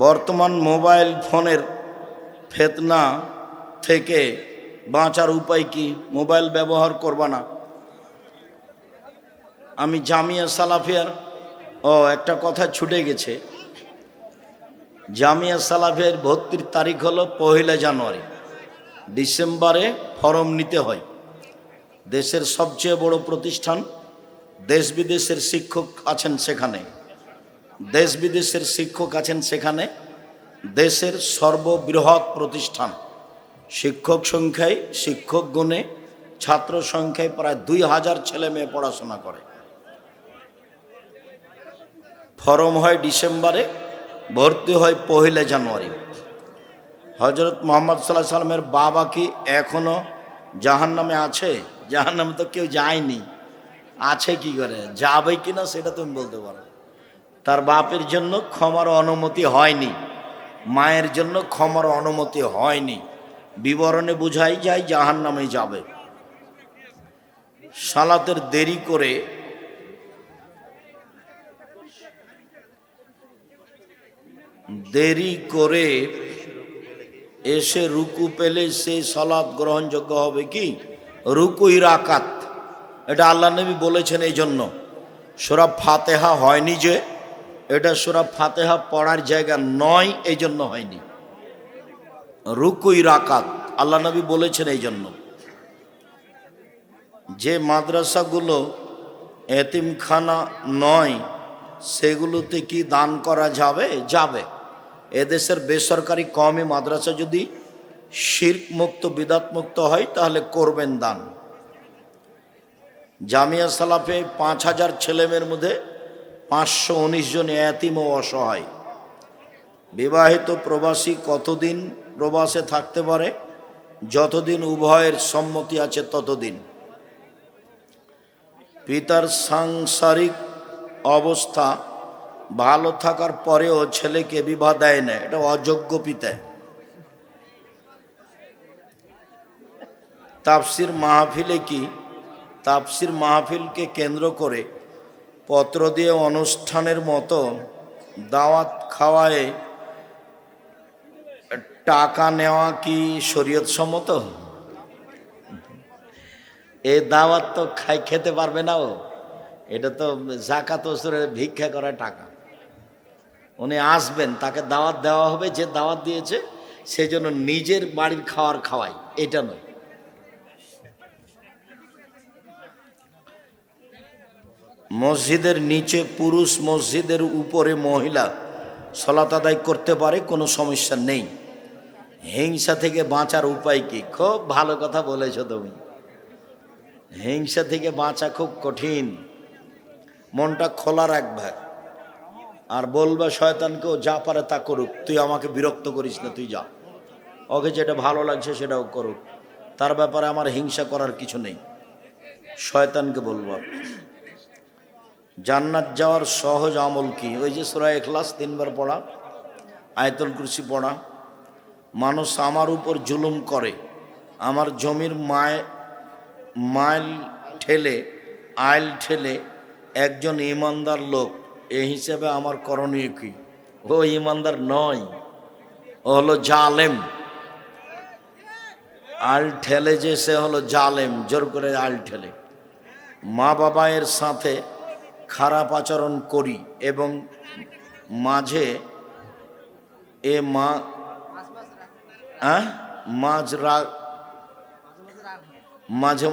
বর্তমান মোবাইল ফোনের ফিতনা থেকে বাঁচার উপায় কি? মোবাইল ব্যবহার করবা না। আমি জামিয়া সালাফিয়ার একটা কথা ছুটে গেছে। জামিয়া সালাফিয়ার ভর্তির তারিখ হলো 1 জানুয়ারি। ডিসেম্বরে ফরম নিতে হয়। দেশের সবচেয়ে বড় প্রতিষ্ঠান, দেশ বিদেশের শিক্ষক আছেন সেখানে, দেশের সর্ববৃহৎ প্রতিষ্ঠান। শিক্ষক সংখ্যায়, শিক্ষক গুণে, ছাত্র সংখ্যায় প্রায় 2000 ছেলে মেয়ে পড়াশোনা করে। ফরম হয় ডিসেম্বরে, ভর্তি হয় 1 জানুয়ারি। হজরত মুহাম্মদ সাল্লাল্লাহু আলাইহি সাল্লামের বাবা কি এখনো জাহান্নামে আছে? জাহান্নামে তো কেউ যায়নি, আছে কি করে? যাবে কিনা সেটা তুমি বলতে পারো। তার বাপের জন্য ক্ষমার অনুমতি হয়নি, মায়ের জন্য ক্ষমার অনুমতি হয়নি। বিবরণে বোঝাই যায় জাহান্নামে যাবে। সালাতের দেরি করে এসে রুকু পেলে সেই সালাত গ্রহণযোগ্য হবে কি? রুকুই রাকাত, এটা আল্লাহ নবী বলেছেন। এই জন্য সূরা ফাতিহা হয়নি, যে এটা সূরা ফাতিহা পড়ার জায়গা নয়, এই জন্য হয়নি। রুকুই রাকাত আল্লাহ নবী বলেছেন। এই জন্য যে মাদ্রাসাগুলো এতিমখানা নয়, সেগুলোতে কি দান করা যাবে? যাবে। এদেশের বেসরকারি কওমি মাদ্রাসা যদি শিরক মুক্ত, বিদাত মুক্ত হয় তাহলে করবেন দান। জামিয়া সালাফে 5000 ছেলেমেয়ের মধ্যে 519 জন এতিম ও অসহায়। বিবাহিত প্রবাসী কতদিন প্রবাসে থাকতে পারে? যতদিন উভয়ের সম্মতি আছে ততদিন। পিতার সাংসারিক অবস্থা ভালো থাকার পরেও ছেলেকে বিবাহ দেয় না, এটা অযোগ্য পিতা। তাফসির মাহফিলে কি? তাফসির মাহফিলকে কেন্দ্র করে পত্র দিয়ে অনুষ্ঠানের মতো দাওয়াত খাওয়ায় টাকা নেওয়া কি শরীয়ত সম্মত? এই দাওয়াত তো খেতে পারবে না ও, এটা তো যাকাত ওসুরের ভিক্ষা করা টাকা। উনি আসবেন, তাকে দাওয়াত দেওয়া হবে, যে দাওয়াত দিয়েছে সেজন্য নিজের বাড়ির খাওয়ার খাওয়াই, এটা নয়। মসজিদের নিচে পুরুষ, মসজিদের উপরে মহিলা সালাত আদায় করতে পারে, কোনো সমস্যা নেই। হিংসা থেকে বাঁচার উপায় কি? খুব ভালো কথা বলেছো তুমি। হিংসা থেকে বাঁচা খুব কঠিন। মনটা খোলা রাখবে আর বলবে শয়তানকেও যা পারে তা করুক, তুই আমাকে বিরক্ত করিস না, তুই যা, ওকে যেটা ভালো লাগছে সেটাও করুক, তার ব্যাপারে আমার হিংসা করার কিছু নেই। শয়তানকে বলবো। জান্নাত যাওয়ার সহজ আমল কি? ওই যে সূরা ইখলাস 3 বার পড়া, আয়াতুল কুরসি পড়া। মানুষ আমার উপর জুলুম করে, আমার জমির আইল ঠেলে একজন ইমানদার লোক, এই হিসেবে আমার করণীয় কি? ও ইমানদার নয়, ও হলো জালেম। আইল ঠেলে যে সে হলো জালেম, জোর করে আইল ঠেলে। মা বাবার সাথে খারাপ আচরণ করি এবং মাঝে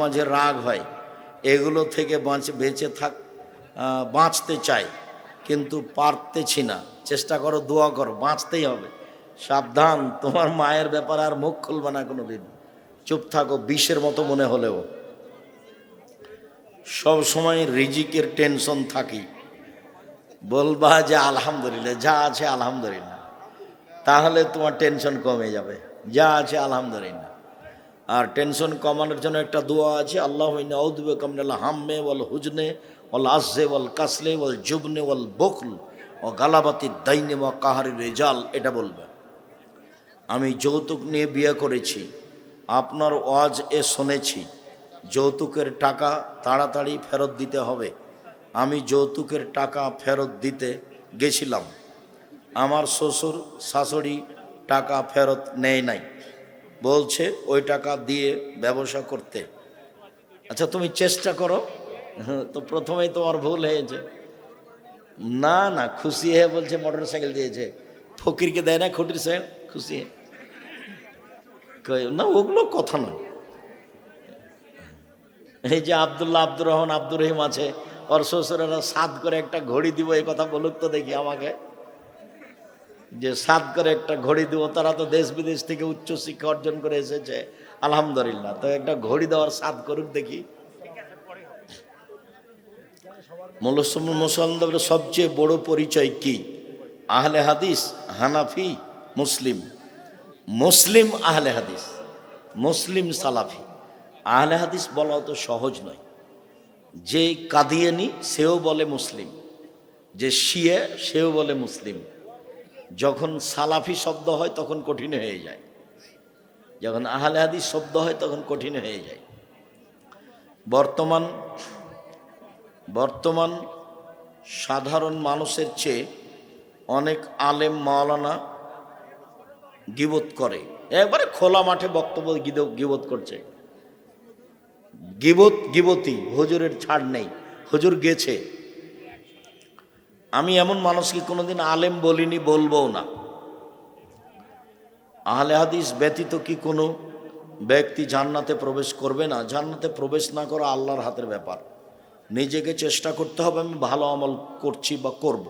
মাঝে রাগ হয়, এগুলো থেকে বাঁচতে চাই কিন্তু পারতেছি না। চেষ্টা করো, দোয়া করো, বাঁচতেই হবে। সাবধান, তোমার মায়ের ব্যাপারে আর মুখ খুলবে না কোনোদিন। চুপ থাকো, বিষের মতো মনে হলেও। সব সময় রিজিকের টেনশন থাকি, বলবা যে আলহামদুলিল্লাহ, যা আছে আলহামদুলিল্লাহ, তাহলে তোমার টেনশন কমে যাবে। যা আছে আলহামদুলিল্লাহ। আর টেনশন কমানোর জন্য একটা দোয়া আছে, আল্লাহুম্মা ইন্নী আউযু বিকা মিনাল হাম্মি ওয়াল হুজনি ওয়াল আজজি ওয়াল কাসলি ওয়াল জুবনি ওয়াল বুখল ওয়া গালাবাতিদ দাইনি ওয়া কাহরির রিজাল। এটা বলবে। আমি যৌতুক নিয়ে বিয়ে করেছি, আপনার ওয়াজ শুনেছি যৌতুকের টাকা তাড়াতাড়ি ফেরত দিতে হবে। আমি যৌতুকের টাকা ফেরত দিতে গেছিলাম, আমার শ্বশুর শাশুড়ি টাকা ফেরত নেয় নাই, বলছে ওই টাকা দিয়ে ব্যবসা করতে। আচ্ছা তুমি চেষ্টা করো। তো প্রথমেই তোমার ভুল হয়েছে। না না, খুশি হয়ে বলছে মোটর সাইকেল দিয়েছে। ফকিরকে দেয় না খুঁটির সাইকেল, খুশি হয়ে? না, ওগুলো কথা নয়। এই যে আব্দুল্লাহ, আব্দুর রহমান, আব্দুর রহিম আছে, ওর শ্বশুরেরা সাত করে একটা ঘড়ি দিব, এই কথা বলুক তো দেখি আমাকে, যে সাত করে একটা ঘড়ি দিব। তারা তো দেশ বিদেশ থেকে উচ্চ শিক্ষা অর্জন করে এসেছে, আলহামদুলিল্লাহ। তো একটা ঘড়ি দেওয়ার সাত করুক দেখি। মুসলমানদের সবচেয়ে বড় পরিচয় কি? আহলে হাদিস, হানাফি, মুসলিম। মুসলিম আহলে হাদিস, মুসলিম সালাফি। আহলে হাদিস বলা তো সহজ নয়। যে কাদিয়ানি সেও বলে মুসলিম, যে শিয়া সেও বলে মুসলিম। যখন সালাফি শব্দ হয় তখন কঠিন হয়ে যায়, যখন আহলে হাদিস শব্দ হয় তখন কঠিন হয়ে যায়। বর্তমান সাধারণ মানুষের চেয়ে অনেক আলেম মাওলানা গীবত করে, একবারে খোলা মাঠে বক্তব্য গীবত করছে। গীবতী হুজুরের ছাড় নেই, হুজুর গেছে। আমি এমন মানুষকে কোনোদিন আলেম বলিনি, বলবো না। আহলে হাদিস ব্যতীত কি কোনো ব্যক্তি জান্নাতে প্রবেশ করবে না? জান্নাতে প্রবেশ না করা আল্লাহর হাতের ব্যাপার। নিজেকে চেষ্টা করতে হবে, আমি ভালো আমল করছি বা করব।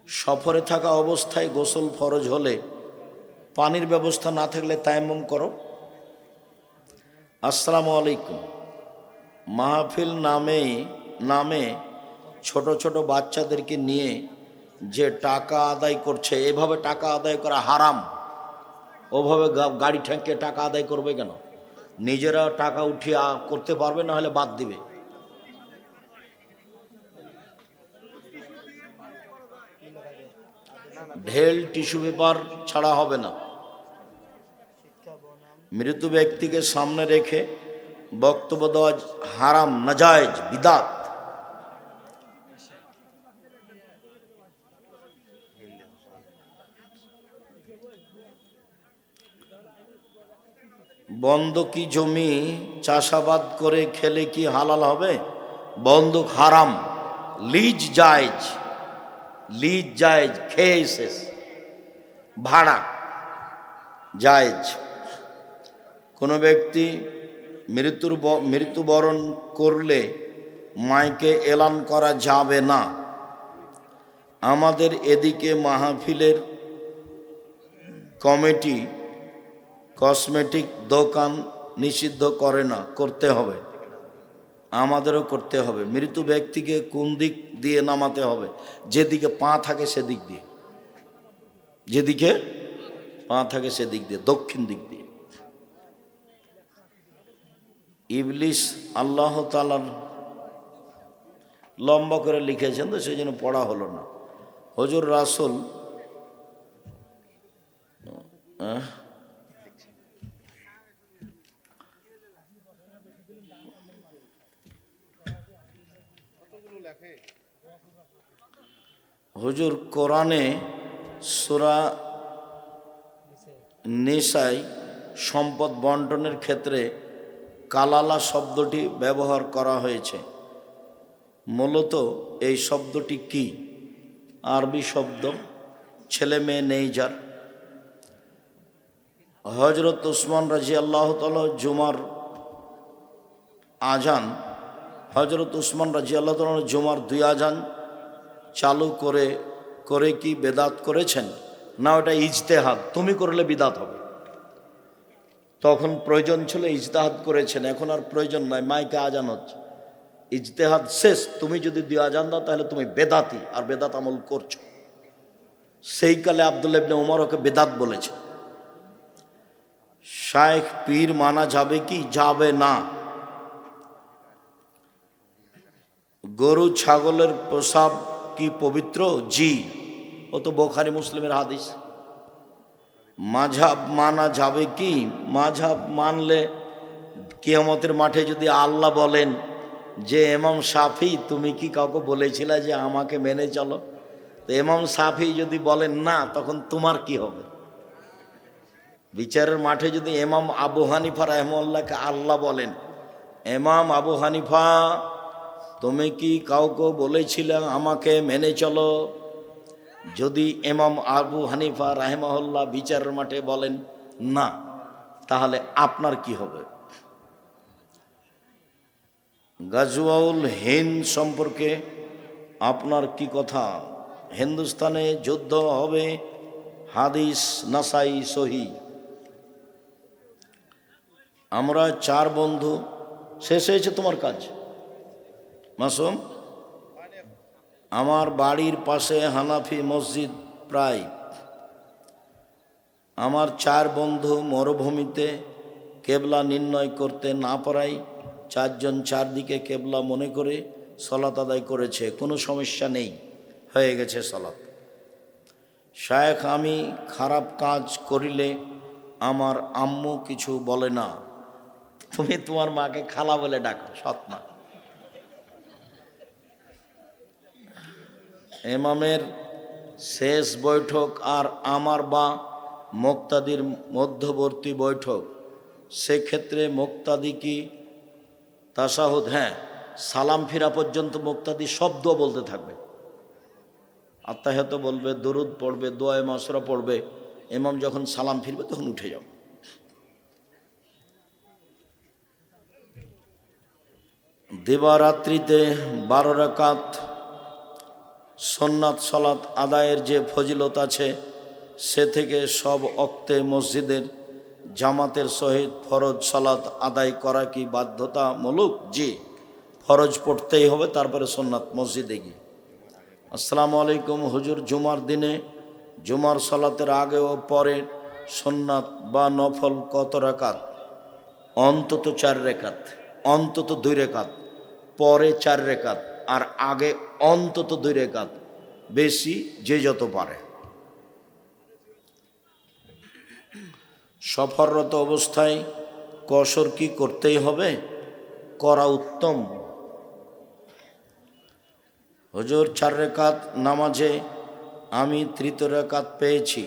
সফরে থাকা অবস্থায় গোসল ফরজ হলে পানির ব্যবস্থা না থাকলে তায়াম্মুম করো। আসসালামু আলাইকুম। মাহফিল নামে ছোট ছোট বাচ্চাদেরকে নিয়ে যে টাকা আদায় করছে, এভাবে টাকা আদায় করা হারাম। ওভাবে গাড়ি ঠেকিয়ে টাকা আদায় করবে কেন? নিজেরা টাকা উঠিয়ে করতে পারবে, না হলে বাদ দিবে। ঢেল টিস্যু পেপার ছাড়া হবে না। মৃত ব্যক্তিকে সামনে রেখে বক্তব্য দেওয়া হারাম, নাজায়েজ, বিদাত। বন্ধকি জমি চাষাবাদ করে খেলে কি হালাল হবে? বন্ধক হারাম। লিজ জায়েজ, লিজ জায়েজ, খেয়ে শেষ। ভাড়া জায়েজ। কোনো ব্যক্তি মৃত্যুবরণ করলে মাইকে এলান করা যাবে না। আমাদের এদিকে মাহফিলের কমিটি কসমেটিক দোকান নিষিদ্ধ করে না, করতে হবে, আমাদেরও করতে হবে। মৃত ব্যক্তিকে কোন দিক দিয়ে নামাতে হবে? যেদিকে পা থাকে সেদিক দিয়ে, যেদিকে পা থাকে সেদিক দিয়ে, দক্ষিণ দিক দিয়ে। ইবলিস আল্লাহ তাআলার, লম্বা করে লিখেছেন তো সেই জন্য পড়া হলো না। হুজুর রাসূল হুজুর কোরআনে সূরা নিসায় সম্পদ বন্টনের ক্ষেত্রে কালালা শব্দটি ব্যবহার করা হয়েছে। মূলত এই শব্দটি কি? আরবি শব্দ, ছেলে মেয়ে নেই যার। হযরত উসমান রাদিয়াল্লাহু তাআলা জুমার আজান, হযরত উসমান রাদিয়াল্লাহু তাআলা জুমার 2 আজান চালু করে কি বেদাত করেছেন? না, ওটা ইজতেহাদ, তুমি করলে বিদাত হবে। তখন প্রয়োজন ছিল, ইজতেহাদ করেছেন, এখন আর প্রয়োজন নাই, মাইকে আজান হচ্ছে, ইজতেহাদ শেষ। তুমি যদি 2 আজান দাও তাহলে তুমি বেদাতি, আর বেদাত আমল করছো। সেই কালে আব্দুল্লাহ ইবনে উমর ওকে বেদাত বলেছে। শায়েখ পীর মানা যাবে কি? যাবে না। গরু ছাগলের প্রসাব কি পবিত্র? জি, ও তো বুখারী মুসলিমের হাদিস। মাযহাব মানা যাবে কি? মাযহাব মানলে কিয়ামতের মাঠে যদি আল্লাহ বলেন যে ইমাম শাফি তুমি কি কাউকে বলেছিলে যে আমাকে মেনে চলো? তো ইমাম শাফি যদি বলেন না, তখন তোমার কি হবে? বিচারের মাঠে যদি ইমাম আবু হানিফা রাহিমাহুল্লাহকে আল্লাহ বলেন, ইমাম আবু হানিফা, তুমি কি কাউকে বলেছিলে আমাকে মেনে চলো? যদি ইমাম আবু হানিফা রাহিমাহুল্লাহ বিচারের মাঠে বলেন না, তাহলে আপনার কি হবে? গাজওয়াউল হিন্দ সম্পর্কে আপনার কি কথা? হিন্দুস্তানে যুদ্ধ হবে, হাদিস নাসাই সহি। আমরা 4 বন্ধু। শেষ হয়েছে তোমার কাজ মাসুম? আমার বাড়ির পাশে হানাফি মসজিদ প্রায়। আমার 4 বন্ধু মরুভূমিতে কেবলা নির্ণয় করতে না পারায় 4 জন 4 দিকে কেবলা মনে করে সলাত আদায় করেছে। কোনো সমস্যা নেই, হয়ে গেছে সলাত। শায়েখ, আমি খারাপ কাজ করিলে আমার আম্মু কিছু বলে না? তুমি তোমার মাকে খালা বলে ডাকো, সৎ মা। ইমামের শেষ বৈঠক আর আমার বা মুক্তাদির মধ্যবর্তী বৈঠক, সেক্ষেত্রে মুক্তাদি কি তাশাহুদ? হ্যাঁ, সালাম ফিরা পর্যন্ত মুক্তাদি শব্দ বলতে থাকবে, আত্তাহিয়াত বলবে, দরুদ পড়বে, দোয়ায়ে মাসুরা পড়বে। ইমাম যখন সালাম ফিরবে তখন উঠে যাও। দিবারাত্রিতে 12 রাকাত সুন্নাত সালাত আদায়ের যে ফজিলত আছে, সে থেকে সব ওক্তে মসজিদের জামাতের সহিত ফরজ সালাত আদায় করা কি বাধ্যতামূলক? জি, ফরজ পড়তেই হবে, তারপরে সুন্নাত মসজিদে গিয়ে। আসসালামু আলাইকুম হুজুর, জুমার দিনে জুমার সালাতের আগে ও পরে সুন্নাত বা নফল কত রাকাত? অন্তত 4 রাকাত, অন্তত 2 রাকাত, পরে 4 রাকাত, আর আগে অন্তত 2 রাকাত, বেশি যে যত পারে। সফররত অবস্থায় কসর কি করতেই হবে? করা উত্তম। হুজুর, 4 রাকাত নামাজে আমি তৃতীয় রাকাত পেয়েছি,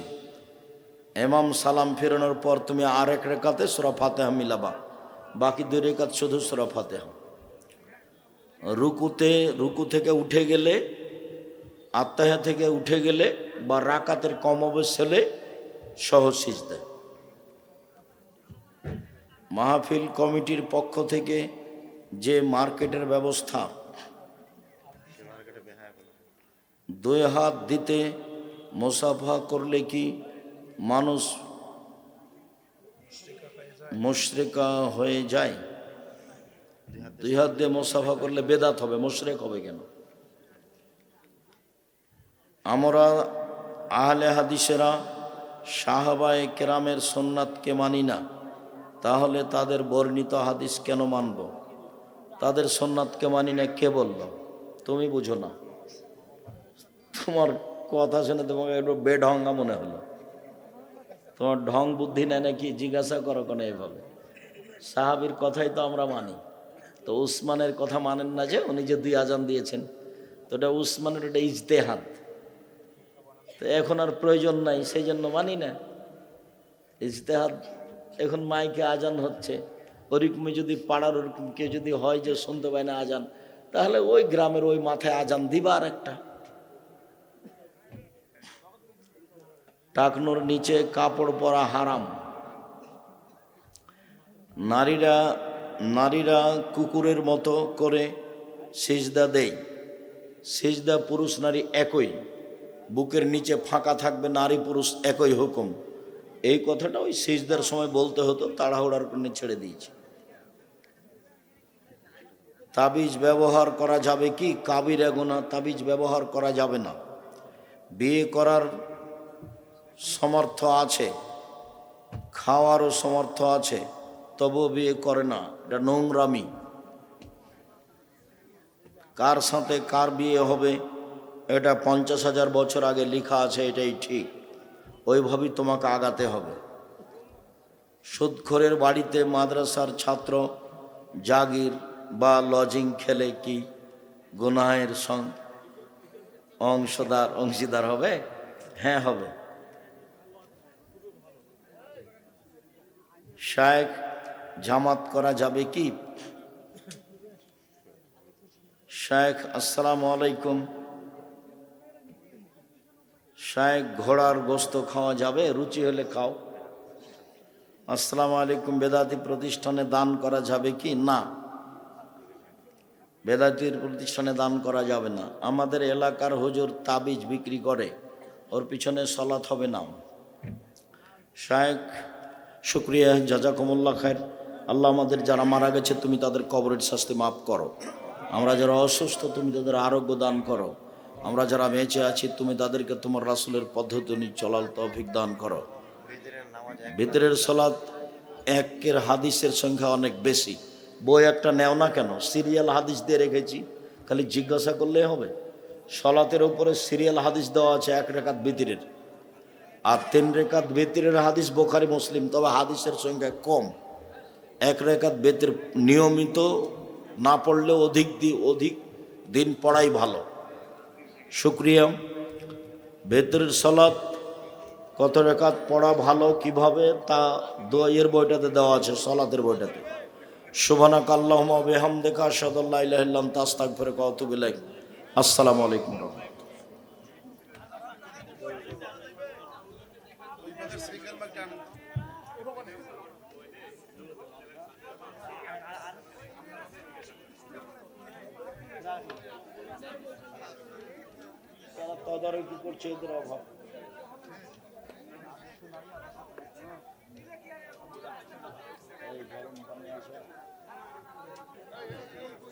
ইমাম সালাম ফেরানোর পর তুমি আরেক রাকাতে সূরা ফাতিহা মিলাবা, বাকি 2 রাকাত শুধু সূরা ফাতিহা। রুকু থেকে উঠে গেলে, আত্তাহিয়া থেকে উঠে গেলে বা রাকাতের কম অবস্থা হলে সহজ সিজদা। মাহফিল কমিটির পক্ষ থেকে যে মার্কেটের ব্যবস্থা, 2 হাত দিতে মুসাফা করলে কি মানুষ মুশরিকা হয়ে যায়? 2 হাত দিয়ে মুসাফা করলে বেদাত হবে, মুশরিক হবে কেন? আমরা আহলে হাদিসেরা সাহাবায়ে কেরামের সুন্নাতকে মানি না, তাহলে তাদের বর্ণিত হাদিস কেন মানব? তাদের সুন্নাতকে মানি না কে বলল? তুমি বুঝো না। তোমার কথা শুনে তোমাকে একটু বেঢঙ্গা মনে হলো। তোমার ঢং বুদ্ধি নেয় নাকি জিজ্ঞাসা করো কেন এভাবে? সাহাবীর কথাই তো আমরা মানি। তো উসমানের কথা মানেন না যে? উনি যে 2 আজান দিয়েছেন, তো ওটা উসমানের, ওটা ইজতেহাদ। তো এখন আর প্রয়োজন নাই, সেই জন্য মানি না। ইজতেহাদ। এখন মাইকে আজান হচ্ছে, ওরকমই যদি পাড়ার ওরকম কেউ যদি হয় যে শুনতে পায় না আজান, তাহলে ওই গ্রামের ওই মাথায় আজান দিবা আর একটা। টাকনোর নিচে কাপড় পরা হারাম। নারীরা কুকুরের মতো করে সিজদা দেয়। সিজদা পুরুষ নারী একই, বুকের নিচে ফাঁকা থাকবে, নারী পুরুষ একই হুকুম। এই কথাটা ওই সিজদার সময় বলতে হতো, তাড়াহুড়ার করে ছেড়ে দিয়েছে। তাবিজ ব্যবহার করা যাবে কি? কাবিরা গুনাহ, তাবিজ ব্যবহার করা যাবে না। বিয়ে করার সমর্থ আছে, খাওয়ারও সমর্থ আছে, তবুও বিয়ে করে না, এটা নোংরামি। কার সাথে কার বিয়ে হবে এটা 50,000 বছর আগে লেখা আছে, এটাই ঠিক, ওইভাবেই তোমাকে আগাতে হবে। সুদখোরের বাড়িতে মাদ্রাসার ছাত্র জাগির বা লজিং খেলে কি গুনাহের অংশীদার হবে? হ্যাঁ হবে। শায়েখ জামাত করা যাবে কি? শায়েখ আসসালামু আলাইকুম। শায়েখ ঘোড়ার গোস্ত খাওয়া যাবে? রুচি হলে খাও। আসসালামু আলাইকুম, বেদাতি প্রতিষ্ঠানে দান করা যাবে কি? না, বেদাতির প্রতিষ্ঠানে দান করা যাবে না। আমাদের এলাকার হুজুর তাবিজ বিক্রি করে, ওর পিছনে সলাৎ হবে না। শায়েখ শুক্রিয়া, জাজাকুমুল্লাহ খায়ের। আল্লাহ আমাদের যারা মারা গেছে তুমি তাদের কবরের শাস্তি মাফ করো। আমরা যারা অসুস্থ তুমি তাদের আরোগ্য দান করো। আমরা যারা বেঁচে আছি তুমি তাদেরকে তোমার রাসূলের পদ্ধতি অনুযায়ী চলার তৌফিক দান করো। ভিতরের সলাৎ একের হাদিসের সংখ্যা অনেক বেশি। বই একটা নেও না কেন? সিরিয়াল হাদিস দিয়ে রেখেছি, খালি জিজ্ঞাসা করলেই হবে। সলাতের উপরে সিরিয়াল হাদিস দেওয়া আছে 1 রাকাত ভিতরের, আর 3 রাকাত ভিতরের হাদিস বুখারী মুসলিম, তবে হাদিসের সংখ্যা কম। 1 রাকাত ভিতর নিয়মিত না পড়লেও অধিক দিন পড়াই ভালো। শুক্রিয়া। ভেতরের সলাৎ কত রাকাত পড়া ভালো কিভাবে তা দোয়ের বইটাতে দেওয়া আছে, সলাতের বইটাতে। সুবহানাকা আল্লাহুম্মা ওয়া বিহামদিকা আশহাদু আল্লা ইলাহা ইল্লা আনতা আস্তাগফিরুকা ওয়া আতুবু ইলাইক। আসসালামু আলাইকুম। তারা তদারকি করছে, এদের অভাব। এই গরম পানি আছে।